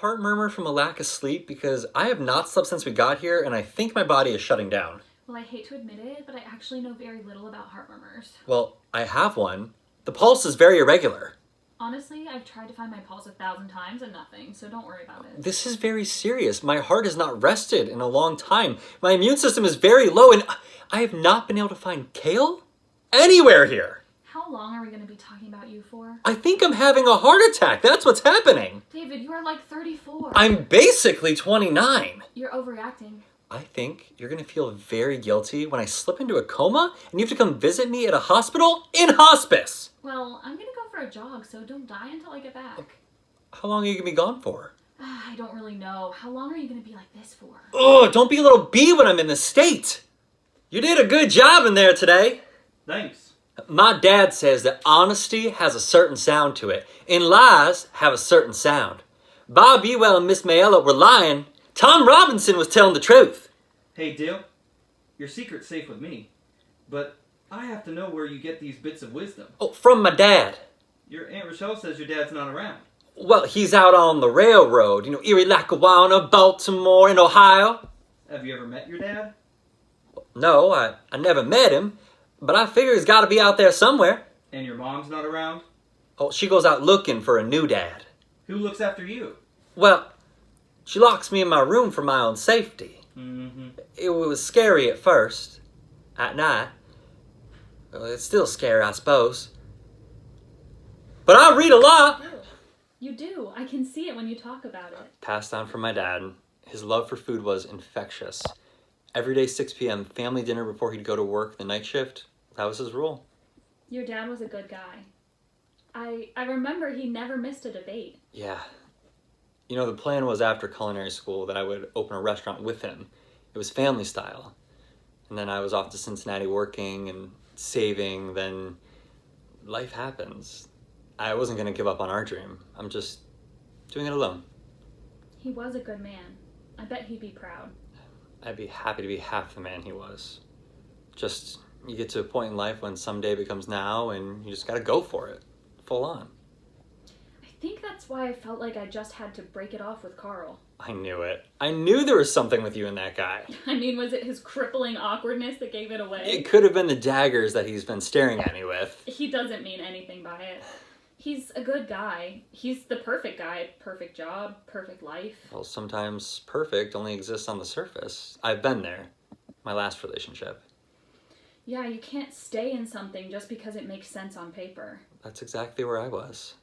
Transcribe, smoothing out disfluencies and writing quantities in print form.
heart murmur from a lack of sleep because I have not slept since we got here and I think my body is shutting down. Well, I hate to admit it, but I actually know very little about heart murmurs. Well, I have one. The pulse is very irregular. Honestly, I've tried to find my pulse 1,000 times and nothing, so don't worry about it. This is very serious. My heart has not rested in a long time. My immune system is very low and I have not been able to find kale anywhere here. How long are we going to be talking about you for? I think I'm having a heart attack. That's what's happening. David, you are like 34. I'm basically 29. You're overreacting. I think you're going to feel very guilty when I slip into a coma and you have to come visit me at a hospital in hospice. Well, I'm going to go for a jog, so don't die until I get back. How long are you going to be gone for? I don't really know. How long are you going to be like this for? Oh, don't be a little bee when I'm in this state. You did a good job in there today. Thanks. My dad says that honesty has a certain sound to it, and lies have a certain sound. Bob Ewell and Miss Mayella were lying. Tom Robinson was telling the truth. Hey, Dale, your secret's safe with me, but I have to know where you get these bits of wisdom. Oh, from my dad. Your Aunt Rochelle says your dad's not around. Well, he's out on the railroad, Erie, Lackawanna, Baltimore, and Ohio. Have you ever met your dad? No, I never met him, but I figure he's got to be out there somewhere. And your mom's not around? Oh, she goes out looking for a new dad. Who looks after you? Well, she locks me in my room for my own safety. Mm-hmm. It was scary at first, at night. Well, it's still scary, I suppose. But I read a lot. You do. I can see it when you talk about it. Passed down from my dad. His love for food was infectious. Every day, 6 p.m., family dinner before he'd go to work the night shift. That was his rule. Your dad was a good guy. I remember he never missed a debate. Yeah. The plan was after culinary school that I would open a restaurant with him. It was family style. And then I was off to Cincinnati working and saving. Then life happens. I wasn't going to give up on our dream. I'm just doing it alone. He was a good man. I bet he'd be proud. I'd be happy to be half the man he was. Just, you get to a point in life when someday becomes now and you just got to go for it. Full on. I think that's why I felt like I just had to break it off with Carl. I knew it. I knew there was something with you and that guy. I mean, was it his crippling awkwardness that gave it away? It could have been the daggers that he's been staring at me with. He doesn't mean anything by it. He's a good guy. He's the perfect guy. Perfect job, perfect life. Well, sometimes perfect only exists on the surface. I've been there. My last relationship. Yeah, you can't stay in something just because it makes sense on paper. That's exactly where I was.